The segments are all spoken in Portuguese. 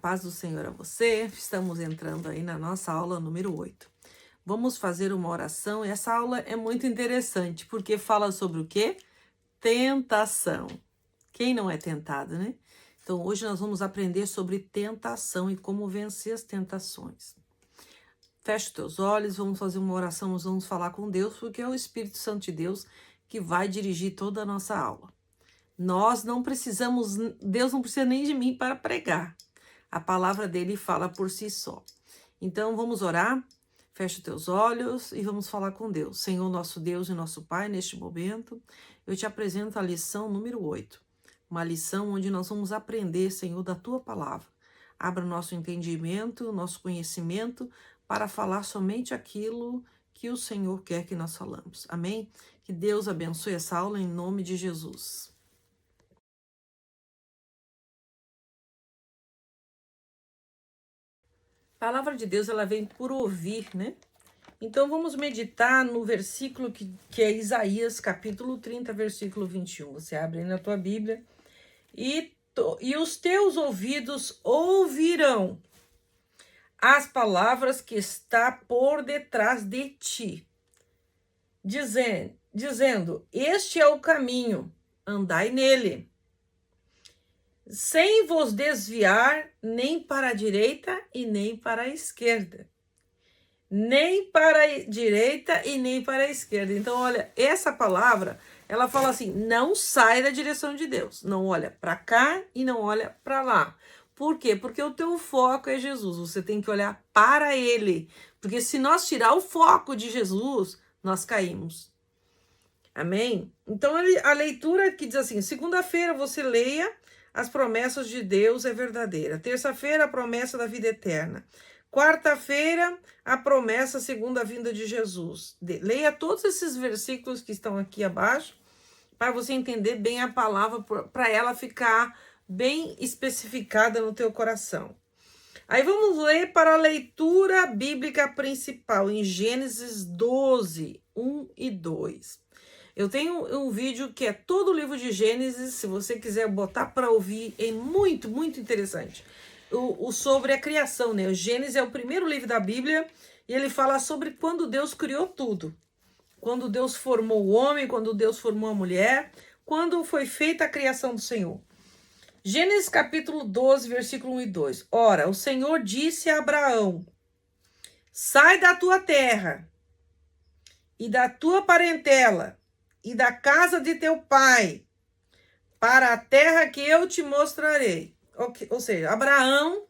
paz do Senhor a você. Estamos entrando aí na nossa aula número 8. Vamos fazer uma oração. Essa aula é muito interessante, porque fala sobre o quê? Tentação. Quem não é tentado, né? Então, hoje nós vamos aprender sobre tentação e como vencer as tentações. Feche os teus olhos, vamos fazer uma oração, nós vamos falar com Deus, porque é o Espírito Santo de Deus que vai dirigir toda a nossa aula. Nós não precisamos, Deus não precisa nem de mim para pregar. A palavra dele fala por si só. Então, vamos orar, fecha os teus olhos e vamos falar com Deus. Senhor, nosso Deus e nosso Pai, neste momento, eu te apresento a lição número 8. Uma lição onde nós vamos aprender, Senhor, da tua palavra. Abra o nosso entendimento, o nosso conhecimento, para falar somente aquilo que o Senhor quer que nós falamos. Amém? Que Deus abençoe essa aula em nome de Jesus. A palavra de Deus, ela vem por ouvir, né? Então, vamos meditar no versículo que é Isaías, capítulo 30, versículo 21. Você abre aí na tua Bíblia. E os teus ouvidos ouvirão as palavras que está por detrás de ti, dizendo, este é o caminho, andai nele, sem vos desviar nem para a direita e nem para a esquerda. Nem para a direita e nem para a esquerda. Então, olha, essa palavra, ela fala assim, não sai da direção de Deus. Não olha para cá e não olha para lá. Por quê? Porque o teu foco é Jesus. Você tem que olhar para ele. Porque se nós tirar o foco de Jesus, nós caímos. Amém? Então, a leitura que diz assim, segunda-feira você leia, as promessas de Deus é verdadeira. Terça-feira, a promessa da vida eterna. Quarta-feira, a promessa segunda vinda de Jesus. Leia todos esses versículos que estão aqui abaixo, para você entender bem a palavra, para ela ficar bem especificada no teu coração. Aí vamos ler para a leitura bíblica principal, em Gênesis 12, 1 e 2. Eu tenho um vídeo que é todo o livro de Gênesis, se você quiser botar para ouvir, é muito, muito interessante. Sobre a criação, né? O Gênesis é o primeiro livro da Bíblia e ele fala sobre quando Deus criou tudo. Quando Deus formou o homem, quando Deus formou a mulher, quando foi feita a criação do Senhor. Gênesis capítulo 12, versículo 1 e 2. Ora, o Senhor disse a Abraão, sai da tua terra e da tua parentela e da casa de teu pai, para a terra que eu te mostrarei. Ou seja, Abraão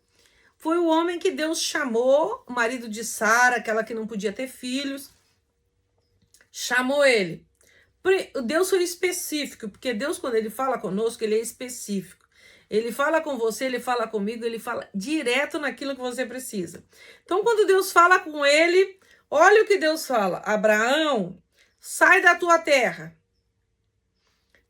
foi o homem que Deus chamou, o marido de Sara, aquela que não podia ter filhos, chamou ele. Deus foi específico, porque Deus, quando ele fala conosco, ele é específico. Ele fala com você, ele fala comigo, ele fala direto naquilo que você precisa. Então, quando Deus fala com ele, olha o que Deus fala. Abraão, sai da tua terra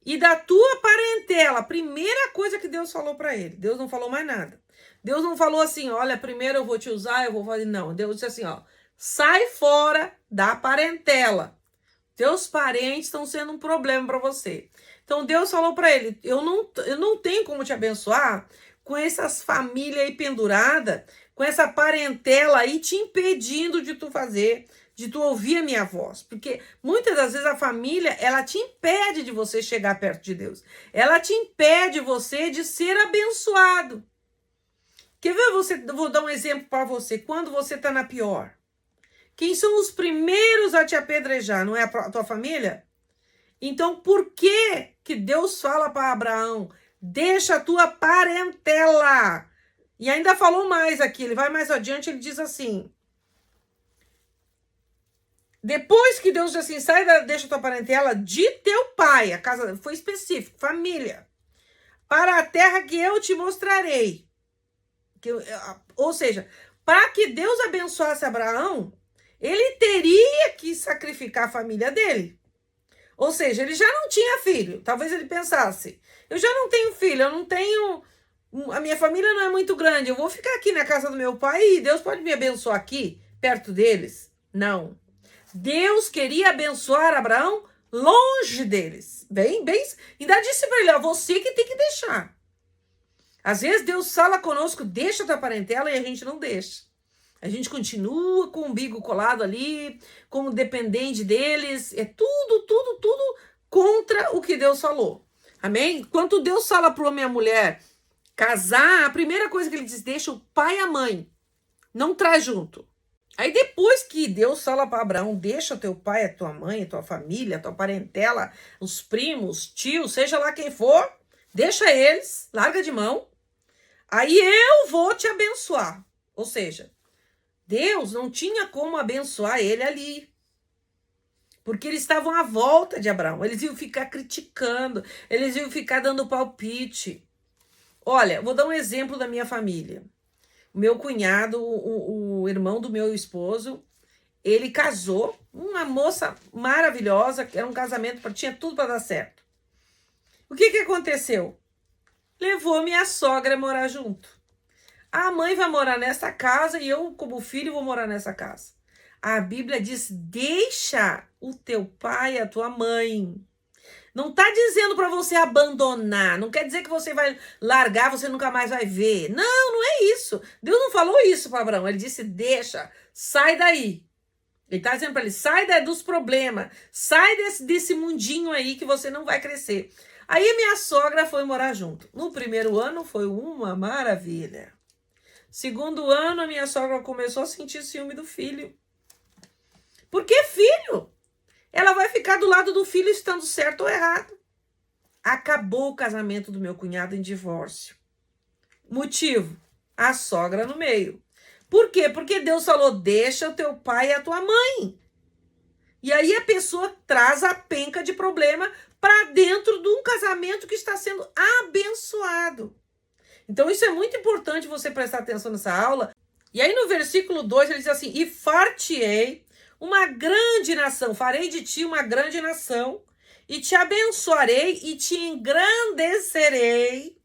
e da tua parentela. A primeira coisa que Deus falou para ele. Deus não falou mais nada. Deus não falou assim, olha, primeiro eu vou te usar, eu vou fazer. Não, Deus disse assim, ó, sai fora da parentela. Teus parentes estão sendo um problema para você. Então Deus falou para ele, eu não tenho como te abençoar com essas famílias aí penduradas, com essa parentela aí te impedindo de tu fazer, de tu ouvir a minha voz. Porque muitas das vezes a família, ela te impede de você chegar perto de Deus. Ela te impede você de ser abençoado. Quer ver? Vou dar um exemplo para você. Quando você está na pior. Quem são os primeiros a te apedrejar? Não é a tua família? Então, por que Deus fala para Abraão, deixa a tua parentela? E ainda falou mais aqui, ele vai mais adiante, ele diz assim, depois que Deus diz assim, deixa a tua parentela de teu pai, a casa foi específico, família, para a terra que eu te mostrarei. Ou seja, para que Deus abençoasse Abraão, ele teria que sacrificar a família dele. Ou seja, ele já não tinha filho. Talvez ele pensasse, eu já não tenho filho, eu não tenho... A minha família não é muito grande, eu vou ficar aqui na casa do meu pai e Deus pode me abençoar aqui, perto deles? Não. Deus queria abençoar Abraão longe deles. Ainda disse para ele, ó, você que tem que deixar. Às vezes Deus fala conosco, deixa a tua parentela, e a gente não deixa. A gente continua com o umbigo colado ali, como dependente deles. É tudo contra o que Deus falou. Amém? Quando Deus fala para o homem e a mulher casar, a primeira coisa que ele diz, deixa o pai e a mãe. Não traz junto. Aí depois que Deus fala para Abraão, deixa teu pai, a tua mãe, a tua família, a tua parentela, os primos, tios, seja lá quem for, deixa eles, larga de mão. Aí eu vou te abençoar. Ou seja, Deus não tinha como abençoar ele ali. Porque eles estavam à volta de Abraão. Eles iam ficar criticando. Eles iam ficar dando palpite. Olha, vou dar um exemplo da minha família. O meu cunhado, o irmão do meu esposo, ele casou. Uma moça maravilhosa. Era um casamento, tinha tudo para dar certo. O que aconteceu? Levou minha sogra a morar junto. A mãe vai morar nessa casa e eu, como filho, vou morar nessa casa. A Bíblia diz, deixa o teu pai e a tua mãe. Não está dizendo para você abandonar. Não quer dizer que você vai largar, você nunca mais vai ver. Não, não é isso. Deus não falou isso para Abraão. Ele disse, deixa, sai daí. Ele está dizendo para ele, sai dos problemas. Sai desse mundinho aí que você não vai crescer. Aí minha sogra foi morar junto. No primeiro ano foi uma maravilha. Segundo ano, a minha sogra começou a sentir ciúme do filho. Por que filho? Ela vai ficar do lado do filho estando certo ou errado. Acabou o casamento do meu cunhado em divórcio. Motivo? A sogra no meio. Por quê? Porque Deus falou, deixa o teu pai e a tua mãe. E aí a pessoa traz a penca de problema para dentro de um casamento que está sendo abençoado. Então isso é muito importante você prestar atenção nessa aula. E aí no versículo 2 ele diz assim, e far-te-ei uma grande nação, farei de ti uma grande nação, e te abençoarei e te engrandecerei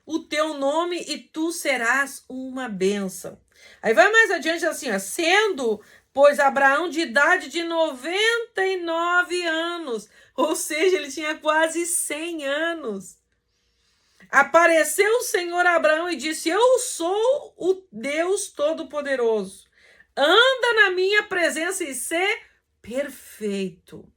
o teu nome e tu serás uma bênção. Aí vai mais adiante assim, ó, sendo, pois Abraão de idade de 99 anos, ou seja, ele tinha quase 100 anos. Apareceu o Senhor a Abraão e disse, eu sou o Deus Todo-Poderoso. Anda na minha presença e ser perfeito.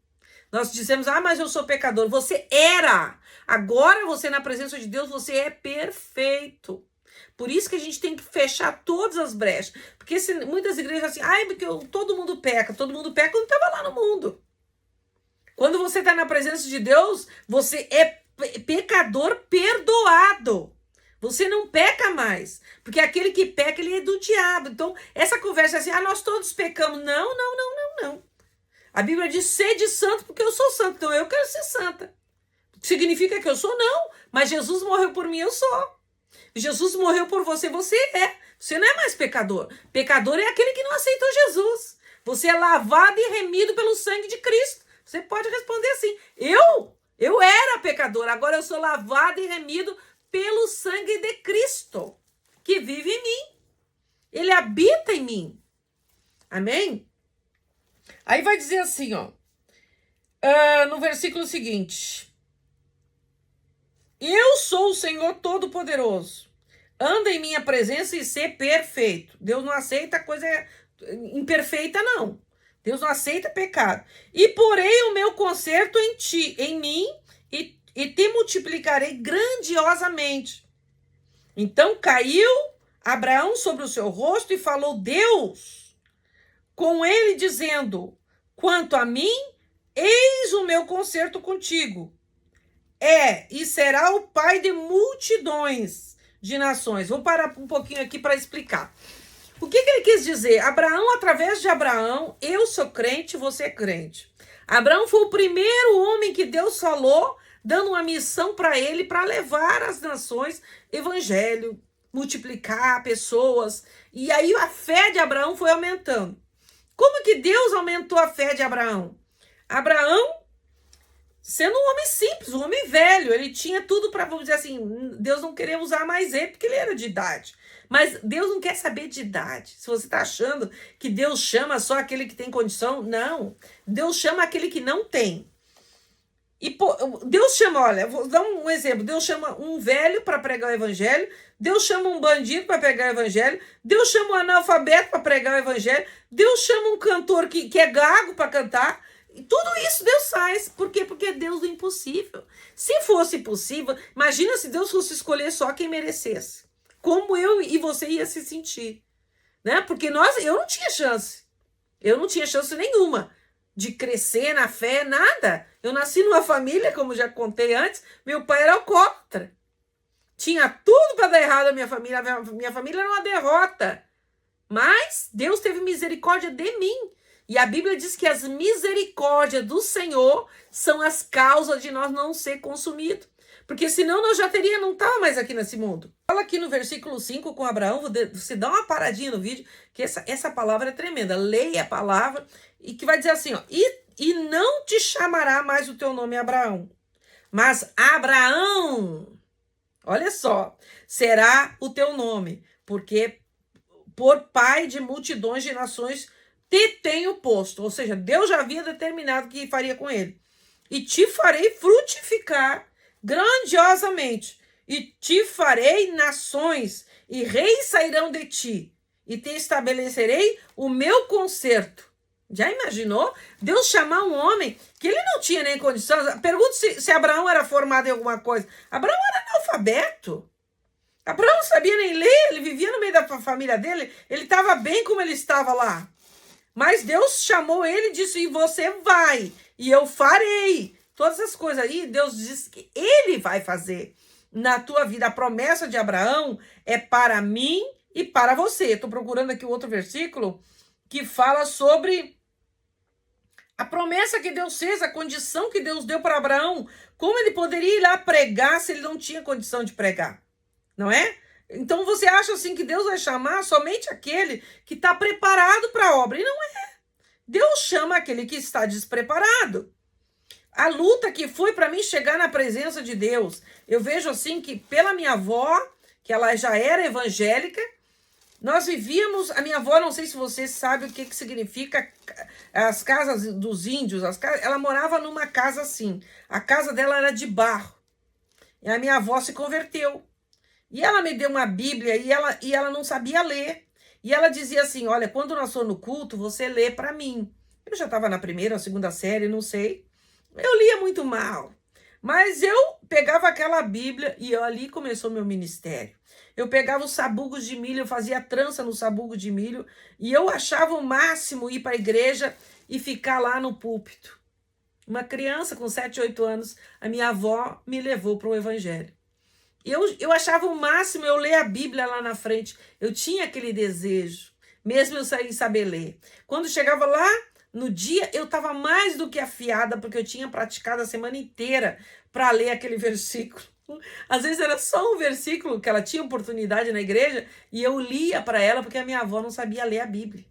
Nós dizemos, mas eu sou pecador. Você era. Agora você na presença de Deus, você é perfeito. Por isso que a gente tem que fechar todas as brechas. Porque muitas igrejas assim, porque todo mundo peca quando estava lá no mundo. Quando você está na presença de Deus, você é pecador perdoado. Você não peca mais. Porque aquele que peca, ele é do diabo. Então, essa conversa assim, nós todos pecamos. Não. A Bíblia diz, sede santo porque eu sou santo. Então, eu quero ser santa. Significa que eu sou? Não. Mas Jesus morreu por mim, eu sou. Jesus morreu por você, você é. Você não é mais pecador. Pecador é aquele que não aceitou Jesus. Você é lavado e remido pelo sangue de Cristo. Você pode responder assim, eu era pecador, agora eu sou lavado e remido pelo sangue de Cristo, que vive em mim. Ele habita em mim. Amém? Aí vai dizer assim, no versículo seguinte. Eu sou o Senhor Todo-Poderoso. Anda em minha presença e ser perfeito. Deus não aceita coisa imperfeita, não. Deus não aceita pecado. E porei o meu conserto em ti, em mim, e te multiplicarei grandiosamente. Então caiu Abraão sobre o seu rosto e falou Deus com ele, dizendo, quanto a mim, eis o meu conserto contigo. E será o pai de multidões de nações. Vou parar um pouquinho aqui para explicar. O que ele quis dizer? Abraão, através de Abraão, eu sou crente, você é crente. Abraão foi o primeiro homem que Deus falou, dando uma missão para ele, para levar às nações evangelho, multiplicar pessoas. E aí a fé de Abraão foi aumentando. Como que Deus aumentou a fé de Abraão? Abraão, sendo um homem simples, um homem velho, ele tinha tudo para, vamos dizer assim, Deus não queria usar mais ele, porque ele era de idade. Mas Deus não quer saber de idade. Se você está achando que Deus chama só aquele que tem condição, não. Deus chama aquele que não tem. E Deus chama, olha, vou dar um exemplo. Deus chama um velho para pregar o evangelho, Deus chama um bandido para pregar o evangelho, Deus chama um analfabeto para pregar o evangelho, Deus chama um cantor que é gago para cantar. E tudo isso Deus faz. Por quê? Porque é Deus do impossível. Se fosse possível, imagina se Deus fosse escolher só quem merecesse. Como eu e você ia se sentir, né? Porque eu não tinha chance. Eu não tinha chance nenhuma de crescer na fé, nada. Eu nasci numa família, como já contei antes, meu pai era alcoólatra. Tinha tudo para dar errado a minha família era uma derrota. Mas Deus teve misericórdia de mim. E a Bíblia diz que as misericórdias do Senhor são as causas de nós não ser consumidos. Porque senão nós já não estava mais aqui nesse mundo. Fala aqui no versículo 5 com Abraão, você dá uma paradinha no vídeo, que essa palavra é tremenda. Leia a palavra e que vai dizer assim, ó, e não te chamará mais o teu nome Abraão, mas Abraão, olha só, será o teu nome, porque por pai de multidões de nações te tenho posto. Ou seja, Deus já havia determinado o que faria com ele. E te farei frutificar grandiosamente, e te farei nações, e reis sairão de ti, e te estabelecerei o meu concerto. Já imaginou? Deus chamar um homem que ele não tinha nem condição. Pergunto se Abraão era formado em alguma coisa. Abraão era analfabeto. Abraão não sabia nem ler, ele vivia no meio da família dele, ele estava bem como ele estava lá. Mas Deus chamou ele e disse, e você vai, e eu farei. Todas essas coisas aí, Deus disse que ele vai fazer na tua vida. A promessa de Abraão é para mim e para você. Estou procurando aqui outro versículo que fala sobre a promessa que Deus fez, a condição que Deus deu para Abraão. Como ele poderia ir lá pregar se ele não tinha condição de pregar? Não é? Então você acha assim que Deus vai chamar somente aquele que está preparado para a obra. E não é. Deus chama aquele que está despreparado. A luta que foi para mim chegar na presença de Deus. Eu vejo assim que pela minha avó, que ela já era evangélica, nós vivíamos, a minha avó, não sei se você sabe o que significa as casas dos índios, ela morava numa casa assim, a casa dela era de barro, e a minha avó se converteu, e ela me deu uma Bíblia, e ela não sabia ler, e ela dizia assim, olha, quando nós for no culto, você lê para mim. Eu já estava na primeira ou segunda série, não sei, eu lia muito mal, mas eu pegava aquela Bíblia e ali começou meu ministério. Eu pegava os sabugos de milho, eu fazia trança no sabugo de milho e eu achava o máximo ir para a igreja e ficar lá no púlpito. Uma criança com 7, 8 anos, a minha avó me levou para o evangelho. Eu achava o máximo eu ler a Bíblia lá na frente. Eu tinha aquele desejo, mesmo eu sem saber ler. Quando chegava lá, no dia, eu estava mais do que afiada, porque eu tinha praticado a semana inteira para ler aquele versículo. Às vezes era só um versículo que ela tinha oportunidade na igreja e eu lia para ela porque a minha avó não sabia ler a Bíblia.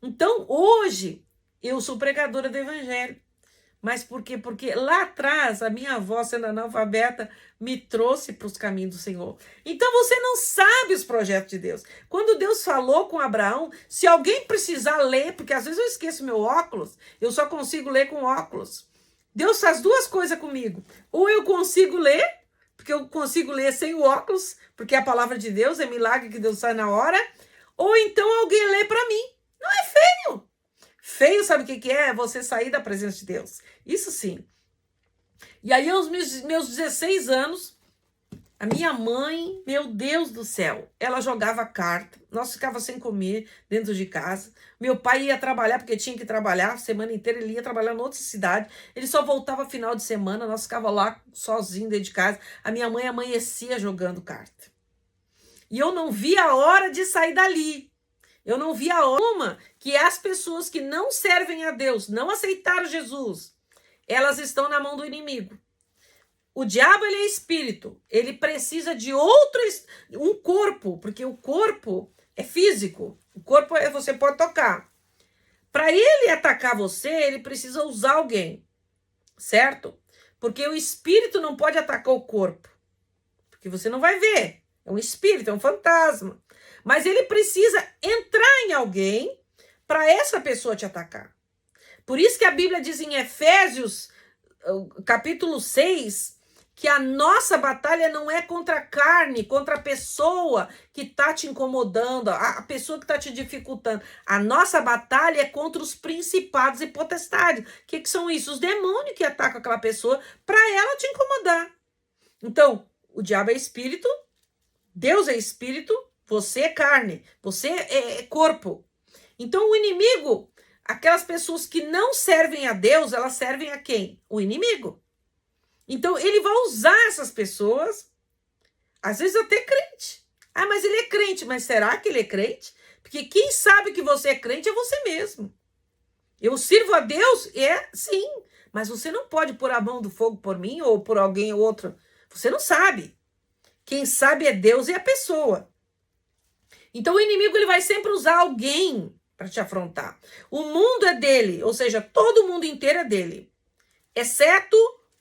Então, hoje, eu sou pregadora do evangelho. Mas por quê? Porque lá atrás, a minha avó, sendo analfabeta, me trouxe para os caminhos do Senhor. Então, você não sabe os projetos de Deus. Quando Deus falou com Abraão, se alguém precisar ler, porque às vezes eu esqueço meu óculos, eu só consigo ler com óculos. Deus faz duas coisas comigo. Ou eu consigo ler, porque eu consigo ler sem o óculos, porque a palavra de Deus é milagre que Deus faz na hora. Ou então alguém lê para mim. Não é feio. Feio, sabe o que é? Você sair da presença de Deus. Isso sim. E aí, aos meus 16 anos, a minha mãe, meu Deus do céu, ela jogava carta. Nós ficávamos sem comer dentro de casa. Meu pai ia trabalhar, porque tinha que trabalhar a semana inteira. Ele ia trabalhar em outra cidade. Ele só voltava final de semana. Nós ficávamos lá sozinhos dentro de casa. A minha mãe amanhecia jogando carta. E eu não via a hora de sair dali. Eu não via a hora que as pessoas que não servem a Deus, não aceitaram Jesus, elas estão na mão do inimigo. O diabo, ele é espírito. Ele precisa de um corpo, porque o corpo é físico. O corpo você pode tocar. Para ele atacar você, ele precisa usar alguém, certo? Porque o espírito não pode atacar o corpo, porque você não vai ver. É um espírito, é um fantasma. Mas ele precisa entrar em alguém para essa pessoa te atacar. Por isso que a Bíblia diz em Efésios capítulo 6, que a nossa batalha não é contra a carne, contra a pessoa que está te incomodando, a pessoa que está te dificultando. A nossa batalha é contra os principados e potestades. O que são isso? Os demônios que atacam aquela pessoa para ela te incomodar. Então, o diabo é espírito, Deus é espírito, você é carne, você é corpo. Então, o inimigo, aquelas pessoas que não servem a Deus, elas servem a quem? O inimigo. Então, ele vai usar essas pessoas, às vezes até crente. Ah, mas ele é crente. Mas será que ele é crente? Porque quem sabe que você é crente é você mesmo. Eu sirvo a Deus? Sim. Mas você não pode pôr a mão do fogo por mim ou por alguém ou outro. Você não sabe. Quem sabe é Deus e a pessoa. Então, o inimigo ele vai sempre usar alguém para te afrontar. O mundo é dele, ou seja, todo o mundo inteiro é dele. Exceto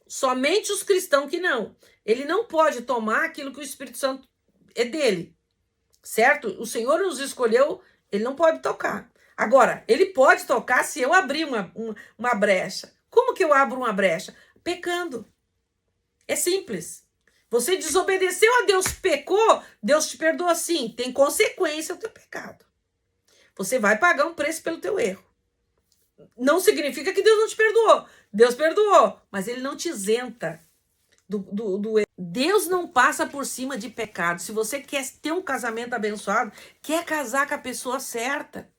somente os cristãos que não. Ele não pode tomar aquilo que o Espírito Santo é dele, certo? O Senhor nos escolheu, ele não pode tocar. Agora, ele pode tocar se eu abrir uma brecha. Como que eu abro uma brecha? Pecando. É simples. Você desobedeceu a Deus, pecou, Deus te perdoa sim. Tem consequência o teu pecado. Você vai pagar um preço pelo teu erro. Não significa que Deus não te perdoou. Deus perdoou, mas ele não te isenta do erro. Deus não passa por cima de pecado. Se você quer ter um casamento abençoado, quer casar com a pessoa certa,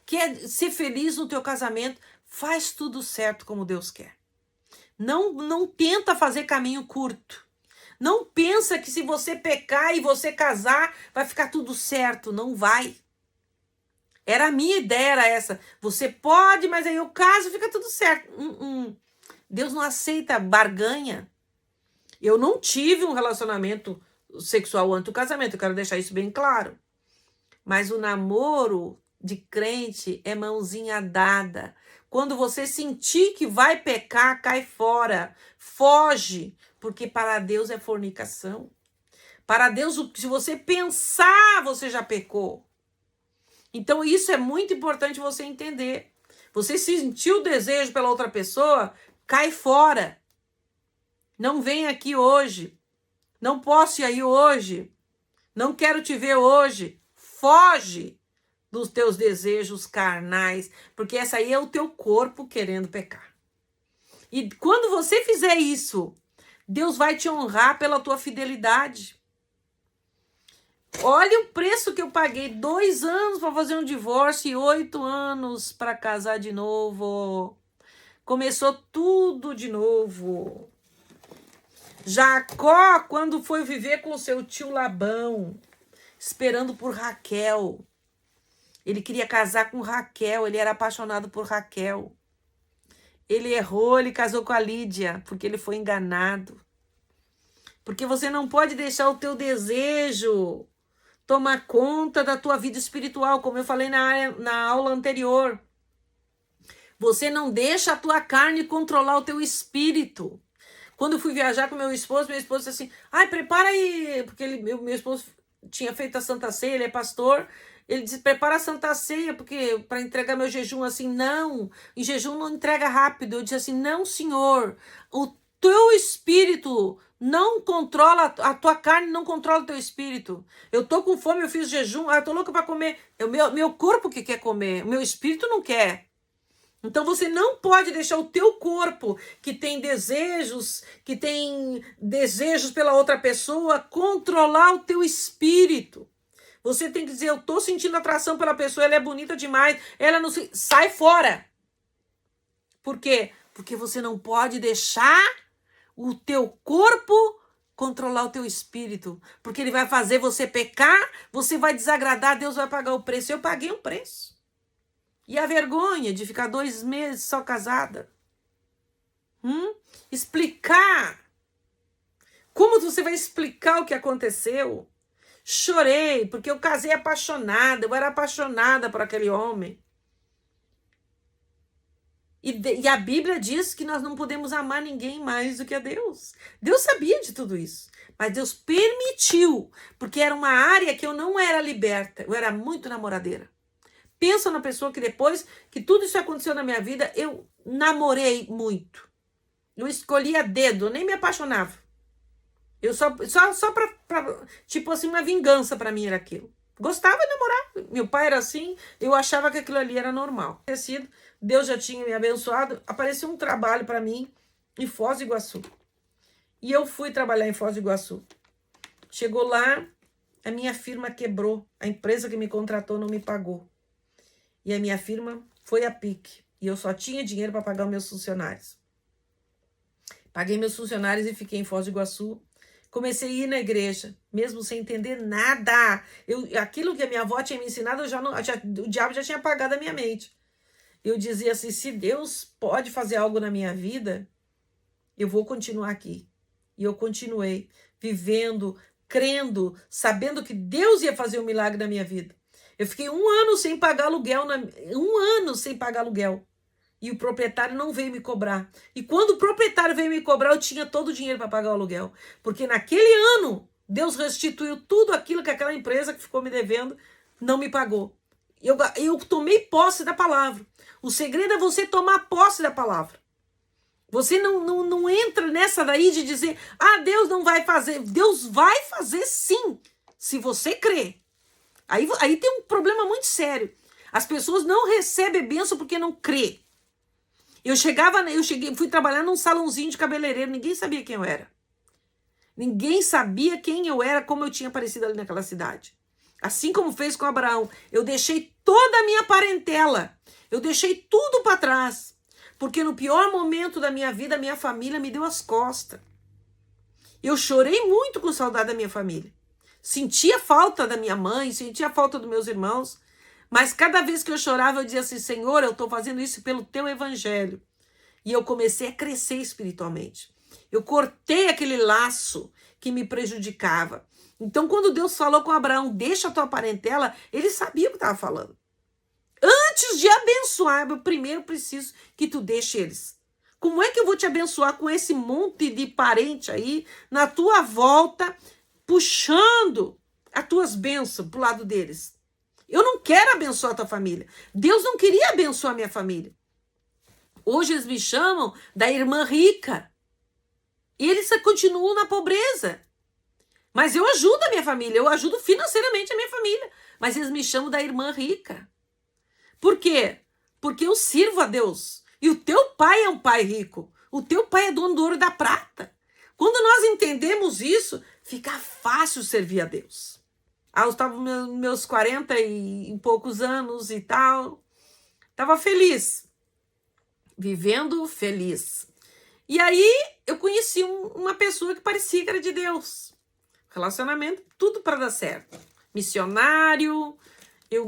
quer ser feliz no teu casamento, faz tudo certo como Deus quer. Não tenta fazer caminho curto. Não pensa que se você pecar e você casar, vai ficar tudo certo. Não vai. A minha ideia era essa. Você pode, mas aí eu caso e fica tudo certo. Deus não aceita barganha. Eu não tive um relacionamento sexual antes do casamento. Eu quero deixar isso bem claro. Mas o namoro de crente é mãozinha dada. Quando você sentir que vai pecar, cai fora. Foge. Porque para Deus é fornicação. Para Deus, se você pensar, você já pecou. Então, isso é muito importante você entender. Você sentiu o desejo pela outra pessoa, cai fora. Não vem aqui hoje. Não posso ir aí hoje. Não quero te ver hoje. Foge dos teus desejos carnais, porque essa aí é o teu corpo querendo pecar. E quando você fizer isso, Deus vai te honrar pela tua fidelidade. Olha o preço que eu paguei, 2 anos para fazer um divórcio e 8 anos para casar de novo. Começou tudo de novo. Jacó, quando foi viver com seu tio Labão, esperando por Raquel. Ele queria casar com Raquel, ele era apaixonado por Raquel. Ele errou, ele casou com a Lídia, porque ele foi enganado. Porque você não pode deixar o teu desejo tomar conta da tua vida espiritual, como eu falei na aula anterior. Você não deixa a tua carne controlar o teu espírito. Quando eu fui viajar com meu esposo disse assim, prepara aí, porque meu esposo tinha feito a Santa Ceia, ele é pastor, ele disse, prepara a Santa Ceia, porque para entregar meu jejum assim, não, em jejum não entrega rápido. Eu disse assim, não, senhor, o teu espírito não controla, a tua carne não controla o teu espírito. Eu tô com fome, eu fiz jejum, eu tô louca para comer. É o meu corpo que quer comer, o meu espírito não quer. Então você não pode deixar o teu corpo, que tem desejos pela outra pessoa, controlar o teu espírito. Você tem que dizer, eu tô sentindo atração pela pessoa, ela é bonita demais, ela não se... Sai fora. Por quê? Porque você não pode deixar o teu corpo controlar o teu espírito. Porque ele vai fazer você pecar, você vai desagradar, Deus vai pagar o preço. Eu paguei um preço. E a vergonha de ficar 2 meses só casada. Explicar. Como você vai explicar o que aconteceu? Chorei, porque eu casei apaixonada, eu era apaixonada por aquele homem. E a Bíblia diz que nós não podemos amar ninguém mais do que a Deus. Deus sabia de tudo isso, mas Deus permitiu, porque era uma área que eu não era liberta, eu era muito namoradeira. Pensa na pessoa que depois que tudo isso aconteceu na minha vida, eu namorei muito. Eu escolhi a dedo, eu nem me apaixonava. Eu só pra tipo assim, uma vingança pra mim era aquilo. Gostava de namorar. Meu pai era assim, eu achava que aquilo ali era normal. Deus já tinha me abençoado, apareceu um trabalho pra mim em Foz do Iguaçu. E eu fui trabalhar em Foz do Iguaçu. Chegou lá, a minha firma quebrou. A empresa que me contratou não me pagou. E a minha firma foi a pique. E eu só tinha dinheiro para pagar os meus funcionários. Paguei meus funcionários e fiquei em Foz do Iguaçu. Comecei a ir na igreja, mesmo sem entender nada. Aquilo que a minha avó tinha me ensinado, o diabo já tinha apagado a minha mente. Eu dizia assim, se Deus pode fazer algo na minha vida, eu vou continuar aqui. E eu continuei vivendo, crendo, sabendo que Deus ia fazer um milagre na minha vida. Eu fiquei 1 ano sem pagar aluguel, 1 ano sem pagar aluguel. E o proprietário não veio me cobrar. E quando o proprietário veio me cobrar, eu tinha todo o dinheiro para pagar o aluguel. Porque naquele ano, Deus restituiu tudo aquilo que aquela empresa que ficou me devendo não me pagou. Eu tomei posse da palavra. O segredo é você tomar posse da palavra. Você não entra nessa daí de dizer, Deus não vai fazer. Deus vai fazer sim, se você crer. Aí tem um problema muito sério. As pessoas não recebem bênção porque não crê. Fui trabalhar num salãozinho de cabeleireiro, ninguém sabia quem eu era. Ninguém sabia quem eu era, como eu tinha aparecido ali naquela cidade. Assim como fez com Abraão, eu deixei toda a minha parentela, eu deixei tudo para trás, porque no pior momento da minha vida, a minha família me deu as costas. Eu chorei muito com saudade da minha família. Sentia falta da minha mãe, sentia falta dos meus irmãos, mas cada vez que eu chorava, eu dizia assim, Senhor, eu estou fazendo isso pelo teu evangelho. E eu comecei a crescer espiritualmente. Eu cortei aquele laço que me prejudicava. Então, quando Deus falou com Abraão, deixa a tua parentela, ele sabia o que estava falando. Antes de abençoar, eu primeiro preciso que tu deixe eles. Como é que eu vou te abençoar com esse monte de parente aí, na tua volta, puxando as tuas bênçãos pro lado deles? Eu não quero abençoar a tua família. Deus não queria abençoar a minha família. Hoje eles me chamam da irmã rica. E eles continuam na pobreza. Mas eu ajudo a minha família, eu ajudo financeiramente a minha família. Mas eles me chamam da irmã rica. Por quê? Porque eu sirvo a Deus. E o teu pai é um pai rico. O teu pai é dono do ouro e da prata. Quando nós entendemos isso, fica fácil servir a Deus. Eu estava nos meus 40 e poucos anos e tal. Estava feliz. Vivendo feliz. E aí eu conheci uma pessoa que parecia que era de Deus. Relacionamento, tudo para dar certo. Missionário, eu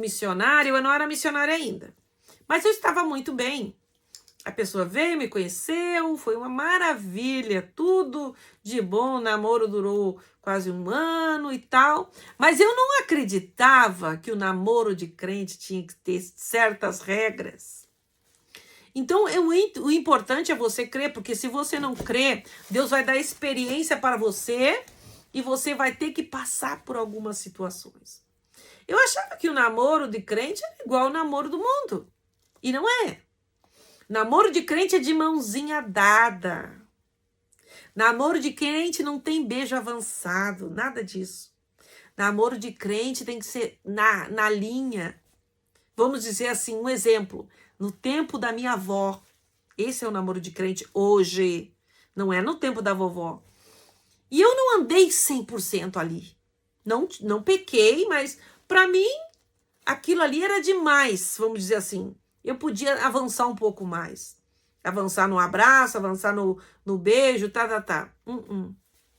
não era missionária ainda. Mas eu estava muito bem. A pessoa veio, me conheceu, foi uma maravilha, tudo de bom, o namoro durou quase 1 ano e tal. Mas eu não acreditava que o namoro de crente tinha que ter certas regras. Então, o importante é você crer, porque se você não crer, Deus vai dar experiência para você e você vai ter que passar por algumas situações. Eu achava que o namoro de crente era igual ao namoro do mundo. E não é. Namoro de crente é de mãozinha dada. Namoro de crente não tem beijo avançado, nada disso. Namoro de crente tem que ser na linha. Vamos dizer assim, um exemplo. No tempo da minha avó, esse é o namoro de crente hoje, não é no tempo da vovó. E eu não andei 100% ali. Não pequei, mas para mim, aquilo ali era demais, vamos dizer assim. Eu podia avançar um pouco mais. Avançar no abraço, avançar no beijo, tá.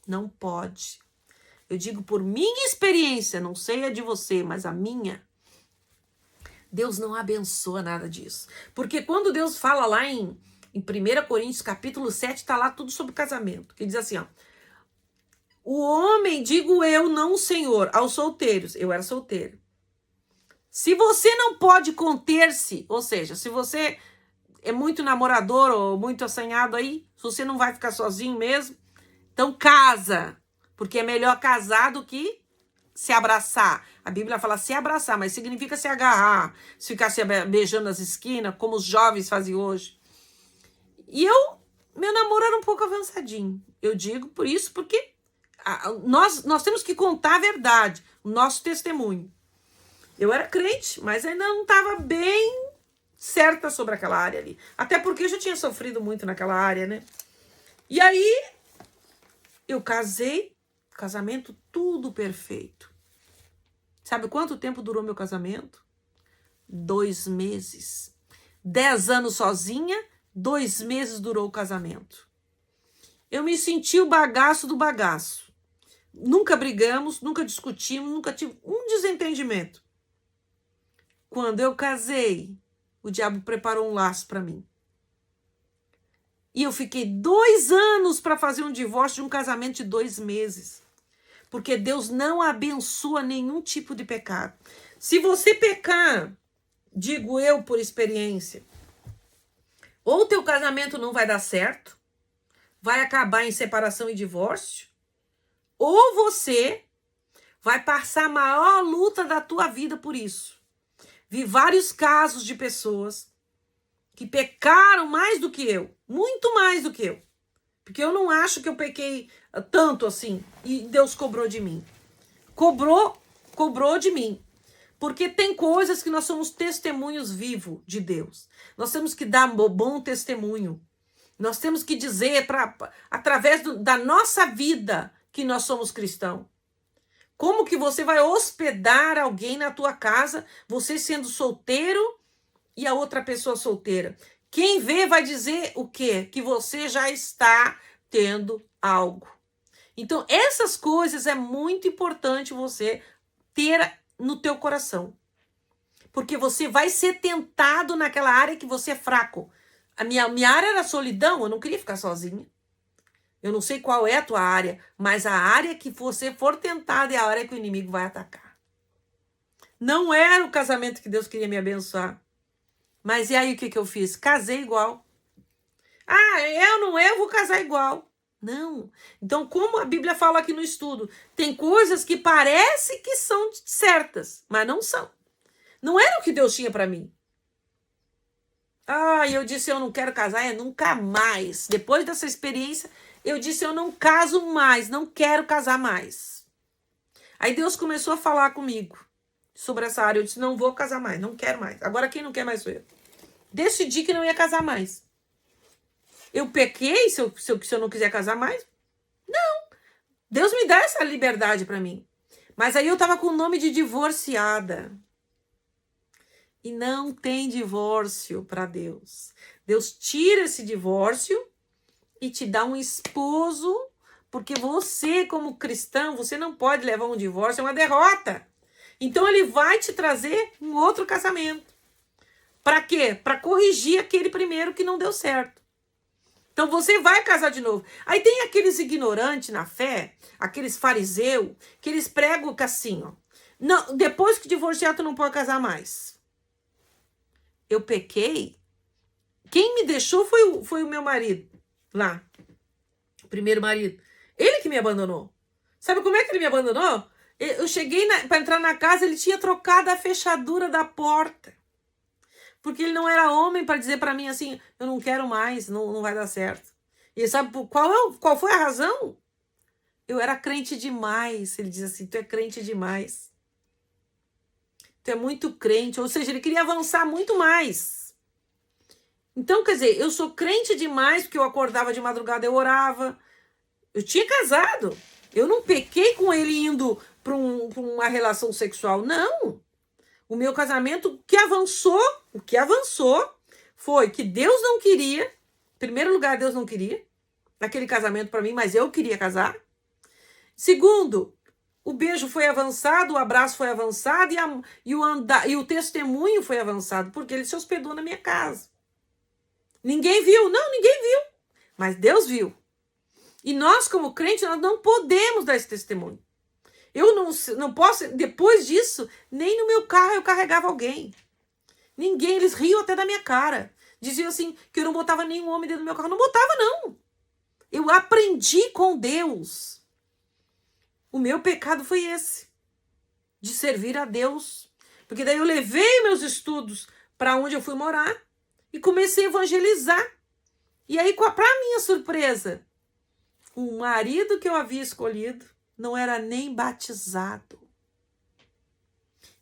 Não pode. Eu digo por minha experiência, não sei a de você, mas a minha. Deus não abençoa nada disso. Porque quando Deus fala lá em 1 Coríntios capítulo 7, tá lá tudo sobre casamento. Que diz assim, ó. O homem, digo eu, não o Senhor, aos solteiros. Eu era solteiro. Se você não pode conter-se, ou seja, se você é muito namorador ou muito assanhado aí, se você não vai ficar sozinho mesmo, então casa. Porque é melhor casar do que se abraçar. A Bíblia fala se abraçar, mas significa se agarrar, se ficar se beijando nas esquinas, como os jovens fazem hoje. E eu meu namoro era um pouco avançadinho. Eu digo por isso, porque nós temos que contar a verdade, o nosso testemunho. Eu era crente, mas ainda não estava bem certa sobre aquela área ali. Até porque eu já tinha sofrido muito naquela área, né? E aí, eu casei, casamento tudo perfeito. Sabe quanto tempo durou meu casamento? 2 meses. 10 anos sozinha, 2 meses durou o casamento. Eu me senti o bagaço do bagaço. Nunca brigamos, nunca discutimos, nunca tive um desentendimento. Quando eu casei, o diabo preparou um laço para mim. E eu fiquei 2 anos para fazer um divórcio de um casamento de 2 meses. Porque Deus não abençoa nenhum tipo de pecado. Se você pecar, digo eu por experiência, ou teu casamento não vai dar certo, vai acabar em separação e divórcio, ou você vai passar a maior luta da tua vida por isso. Vi vários casos de pessoas que pecaram mais do que eu, muito mais do que eu. Porque eu não acho que eu pequei tanto assim e Deus cobrou de mim. Cobrou de mim. Porque tem coisas que nós somos testemunhos vivos de Deus. Nós temos que dar bom testemunho. Nós temos que dizer, através da nossa vida, que nós somos cristãos. Como que você vai hospedar alguém na tua casa, você sendo solteiro e a outra pessoa solteira? Quem vê vai dizer o quê? Que você já está tendo algo. Então, essas coisas é muito importante você ter no teu coração. Porque você vai ser tentado naquela área que você é fraco. A minha área era solidão, eu não queria ficar sozinha. Eu não sei qual é a tua área, mas a área que você for tentado é a área que o inimigo vai atacar. Não era o casamento que Deus queria me abençoar. Mas e aí o que eu fiz? Casei igual. Eu vou casar igual. Não. Então, como a Bíblia fala aqui no estudo, tem coisas que parecem que são certas, mas não são. Não era o que Deus tinha para mim. Eu disse, eu não quero casar, nunca mais. Depois dessa experiência, eu disse, eu não caso mais, não quero casar mais. Aí Deus começou a falar comigo sobre essa área. Eu disse, não vou casar mais, não quero mais. Agora quem não quer mais sou eu. Decidi que não ia casar mais. Eu pequei se eu não quiser casar mais? Não. Deus me dá essa liberdade para mim. Mas aí eu tava com o nome de divorciada. E não tem divórcio para Deus. Deus tira esse divórcio e te dá um esposo, porque você, como cristão, você não pode levar um divórcio, é uma derrota. Então ele vai te trazer um outro casamento. Para quê? Para corrigir aquele primeiro que não deu certo. Então você vai casar de novo. Aí tem aqueles ignorantes na fé, aqueles fariseus, que eles pregam que assim, ó, não, depois que divorciar, tu não pode casar mais. Eu pequei. Quem me deixou foi o meu marido lá. O primeiro marido. Ele que me abandonou. Sabe como é que ele me abandonou? Eu cheguei para entrar na casa, ele tinha trocado a fechadura da porta. Porque ele não era homem para dizer para mim assim, eu não quero mais, não vai dar certo. E sabe qual foi a razão? Eu era crente demais. Ele diz assim, tu é crente demais. Tu é muito crente. Ou seja, ele queria avançar muito mais. Então, quer dizer, eu sou crente demais porque eu acordava de madrugada, eu orava. Eu tinha casado. Eu não pequei com ele indo para uma relação sexual. Não. O meu casamento, o que avançou foi que Deus não queria, em primeiro lugar, Deus não queria aquele casamento para mim, mas eu queria casar. Segundo, o beijo foi avançado, o abraço foi avançado e o testemunho foi avançado, porque ele se hospedou na minha casa. Ninguém viu, mas Deus viu. E nós, como crentes, nós não podemos dar esse testemunho. Eu não posso, depois disso, nem no meu carro eu carregava alguém. Ninguém, eles riam até da minha cara. Diziam assim, que eu não botava nenhum homem dentro do meu carro. Não botava, não. Eu aprendi com Deus. O meu pecado foi esse, de servir a Deus. Porque daí eu levei meus estudos para onde eu fui morar e comecei a evangelizar. E aí, para minha surpresa, o marido que eu havia escolhido não era nem batizado.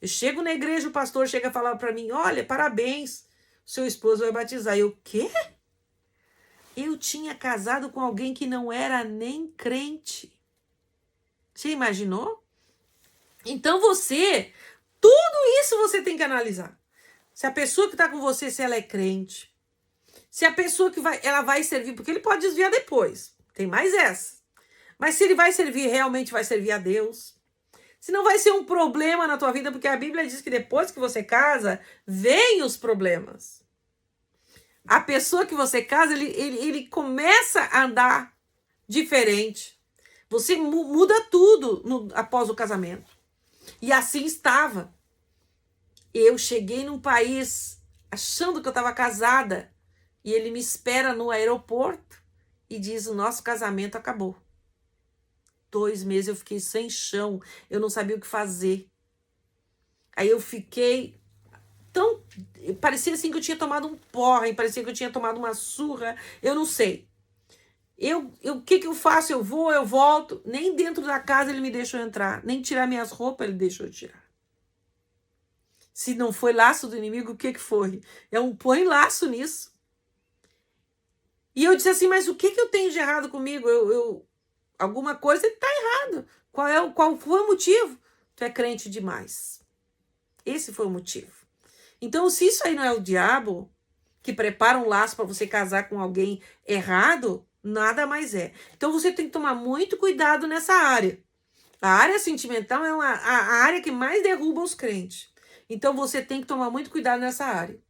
Eu chego na igreja, o pastor chega a falar para mim, olha, parabéns, seu esposo vai batizar. Eu, o quê? Eu tinha casado com alguém que não era nem crente. Você imaginou? Então tudo isso você tem que analisar. Se a pessoa que está com você, se ela é crente, se a pessoa ela vai servir, porque ele pode desviar depois, tem mais essa. Mas se ele vai servir, realmente vai servir a Deus. Se não vai ser um problema na tua vida, porque a Bíblia diz que depois que você casa, vem os problemas. A pessoa que você casa, ele começa a andar diferente. Você muda tudo após o casamento. E assim estava. Eu cheguei num país achando que eu estava casada e ele me espera no aeroporto e diz, o nosso casamento acabou. 2 meses eu fiquei sem chão, eu não sabia o que fazer. Aí eu fiquei parecia assim que eu tinha tomado um porre, parecia que eu tinha tomado uma surra, eu não sei. O que eu faço? Eu vou, eu volto. Nem dentro da casa ele me deixou entrar, nem tirar minhas roupas ele deixou tirar. Se não foi laço do inimigo, o que foi? Põe laço nisso. E eu disse assim, mas o que eu tenho de errado comigo? Alguma coisa está errado. Qual foi o motivo? Tu é crente demais. Esse foi o motivo. Então, se isso aí não é o diabo que prepara um laço para você casar com alguém errado, nada mais é. Então, você tem que tomar muito cuidado nessa área. A área sentimental é a área que mais derruba os crentes. Então, você tem que tomar muito cuidado nessa área.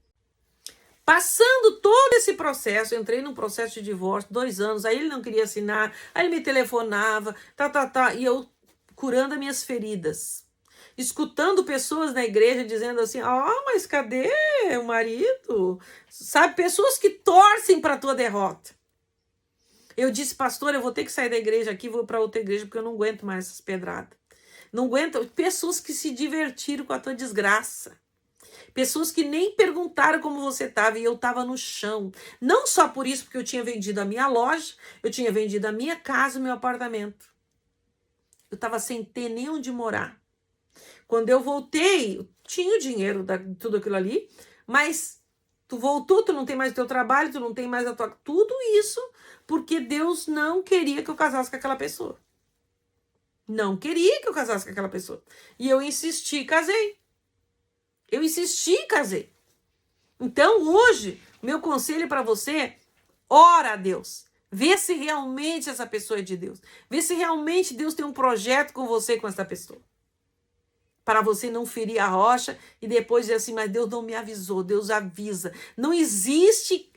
Passando todo esse processo, eu entrei num processo de divórcio, 2 anos, aí ele não queria assinar, aí ele me telefonava, e eu curando as minhas feridas. Escutando pessoas na igreja dizendo assim, mas cadê o marido? Sabe, pessoas que torcem para a tua derrota. Eu disse, pastor, eu vou ter que sair da igreja aqui, vou para outra igreja, porque eu não aguento mais essas pedradas. Não aguento, pessoas que se divertiram com a tua desgraça. Pessoas que nem perguntaram como você estava e eu estava no chão. Não só por isso, porque eu tinha vendido a minha loja, eu tinha vendido a minha casa, o meu apartamento. Eu estava sem ter nem onde morar. Quando eu voltei, eu tinha o dinheiro de tudo aquilo ali, mas tu voltou, tu não tem mais o teu trabalho, tu não tem mais a tua... Tudo isso porque Deus não queria que eu casasse com aquela pessoa. Não queria que eu casasse com aquela pessoa. E eu insisti, casei. Eu insisti e casei. Então, hoje, meu conselho para você, ora a Deus. Vê se realmente essa pessoa é de Deus. Vê se realmente Deus tem um projeto com você, com essa pessoa. Para você não ferir a rocha e depois dizer assim, mas Deus não me avisou, Deus avisa. Não existe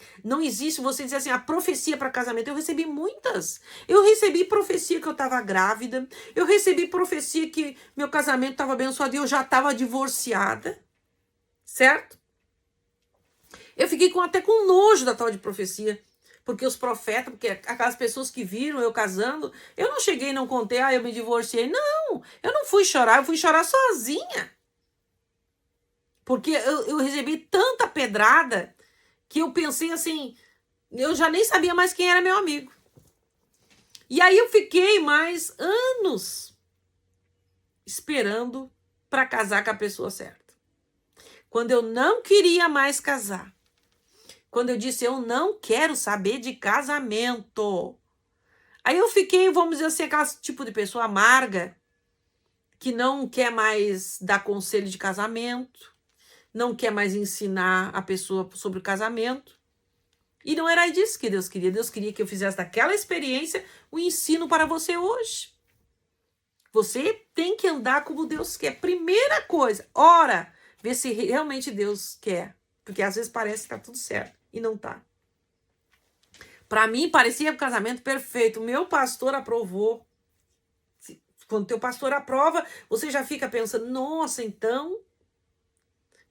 você dizer assim, a profecia para casamento. Eu recebi muitas. Eu recebi profecia que eu estava grávida. Eu recebi profecia que meu casamento estava abençoado e eu já estava divorciada. Certo? Eu fiquei até com nojo da tal de profecia, porque os profetas, porque aquelas pessoas que viram eu casando, eu não cheguei e não contei, eu me divorciei. Não, eu não fui chorar, eu fui chorar sozinha. Porque eu recebi tanta pedrada que eu pensei assim, eu já nem sabia mais quem era meu amigo. E aí eu fiquei mais anos esperando para casar com a pessoa certa. Quando eu não queria mais casar. Quando eu disse, eu não quero saber de casamento. Aí eu fiquei, vamos dizer assim, aquele tipo de pessoa amarga, que não quer mais dar conselho de casamento, não quer mais ensinar a pessoa sobre o casamento. E não era disso que Deus queria. Deus queria que eu fizesse daquela experiência o ensino para você hoje. Você tem que andar como Deus quer. Primeira coisa, ora. Ver se realmente Deus quer. Porque às vezes parece que tá tudo certo. E não tá. Para mim, parecia um casamento perfeito. O meu pastor aprovou. Quando teu pastor aprova, você já fica pensando, nossa, então...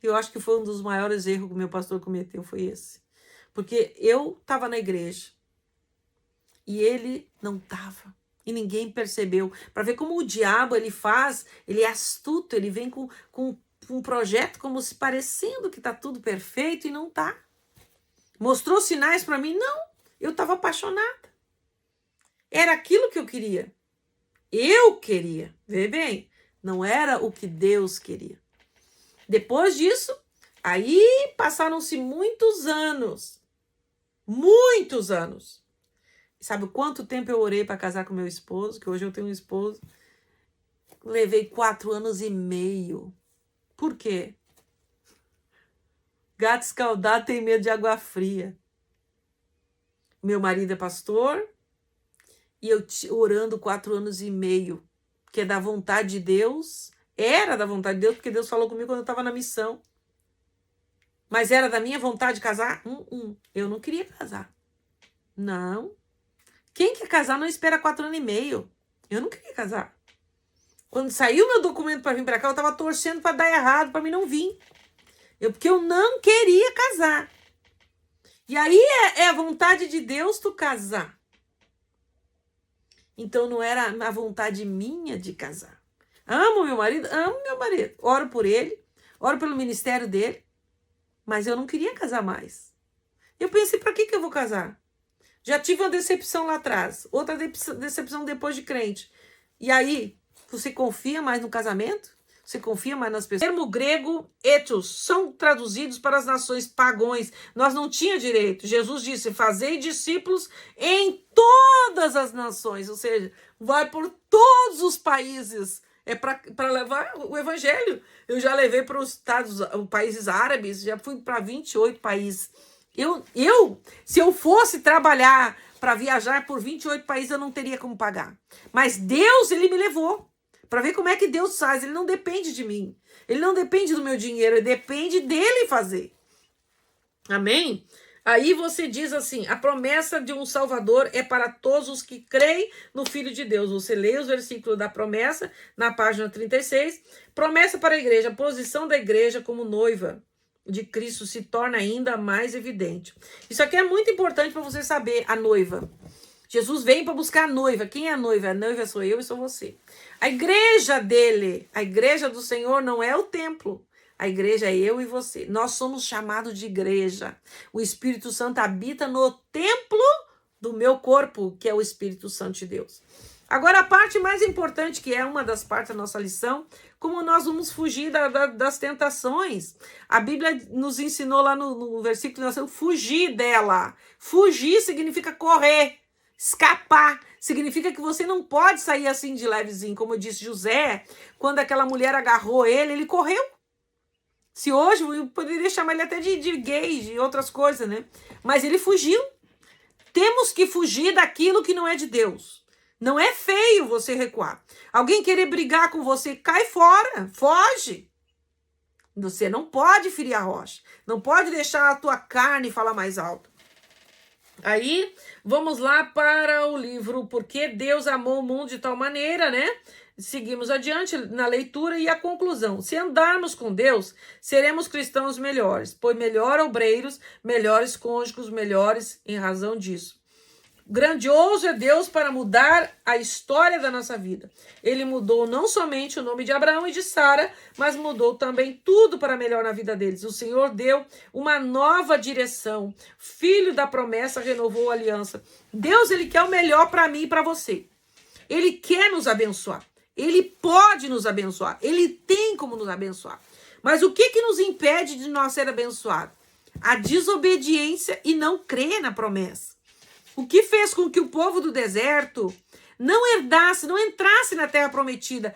Eu acho que foi um dos maiores erros que o meu pastor cometeu, foi esse. Porque eu estava na igreja. E ele não estava. E ninguém percebeu. Para ver como o diabo, ele é astuto, ele vem com um projeto como se parecendo que tá tudo perfeito e não tá. Mostrou sinais para mim? Não. Eu estava apaixonada. Era aquilo que eu queria. Eu queria. Vê bem, não era o que Deus queria. Depois disso, aí passaram-se muitos anos. Muitos anos. Sabe quanto tempo eu orei para casar com meu esposo? Que hoje eu tenho um esposo. Levei 4 anos e meio. Por quê? Gato escaldado tem medo de água fria. Meu marido é pastor e eu orando 4 anos e meio, que é da vontade de Deus. Era da vontade de Deus, porque Deus falou comigo quando eu estava na missão. Mas era da minha vontade casar? Eu não queria casar. Não. Quem quer casar não espera 4 anos e meio. Eu não queria casar. Quando saiu meu documento para vir para cá, eu estava torcendo para dar errado, para mim não vir. Porque eu não queria casar. E aí é a vontade de Deus tu casar. Então não era a vontade minha de casar. Amo meu marido. Oro por ele, oro pelo ministério dele, mas eu não queria casar mais. Eu pensei, para que eu vou casar? Já tive uma decepção lá atrás, outra decepção depois de crente. E aí, você confia mais no casamento? Você confia mais nas pessoas? O termo grego, ethos, são traduzidos para as nações pagões. Nós não tínhamos direito. Jesus disse, fazei discípulos em todas as nações. Ou seja, vai por todos os países. É para levar o evangelho. Eu já levei para os países árabes, já fui para 28 países. Se eu fosse trabalhar para viajar por 28 países, eu não teria como pagar. Mas Deus, ele me levou. Para ver como é que Deus faz. Ele não depende de mim. Ele não depende do meu dinheiro. Ele depende dele fazer. Amém? Aí você diz assim, a promessa de um Salvador é para todos os que creem no Filho de Deus. Você lê os versículos da promessa na página 36. Promessa para a igreja. A posição da igreja como noiva de Cristo se torna ainda mais evidente. Isso aqui é muito importante para você saber, a noiva. Jesus vem para buscar a noiva. Quem é a noiva? A noiva sou eu e sou você. A igreja dele, a igreja do Senhor não é o templo. A igreja é eu e você. Nós somos chamados de igreja. O Espírito Santo habita no templo do meu corpo, que é o Espírito Santo de Deus. Agora, a parte mais importante, que é uma das partes da nossa lição, como nós vamos fugir das tentações. A Bíblia nos ensinou lá no versículo, nós vamos fugir dela. Fugir significa correr. Escapar significa que você não pode sair assim de levezinho, como disse José, quando aquela mulher agarrou ele, ele correu. Se hoje, eu poderia chamar ele até de gay, de outras coisas, né? Mas ele fugiu. Temos que fugir daquilo que não é de Deus. Não é feio você recuar. Alguém querer brigar com você, cai fora, foge. Você não pode ferir a rocha. Não pode deixar a tua carne falar mais alto. Aí, vamos lá para o livro Porque Deus Amou o Mundo de Tal Maneira, né? Seguimos adiante na leitura e a conclusão. Se andarmos com Deus, seremos cristãos melhores, pois melhor obreiros, melhores cônjuges, melhores em razão disso. Grandioso é Deus para mudar a história da nossa vida. Ele mudou não somente o nome de Abraão e de Sara, mas mudou também tudo para melhor na vida deles. O Senhor deu uma nova direção. Filho da promessa renovou a aliança. Deus, ele quer o melhor para mim e para você. Ele quer nos abençoar. Ele pode nos abençoar. Ele tem como nos abençoar. Mas o que nos impede de nós ser abençoados? A desobediência e não crer na promessa. O que fez com que o povo do deserto não herdasse, não entrasse na terra prometida?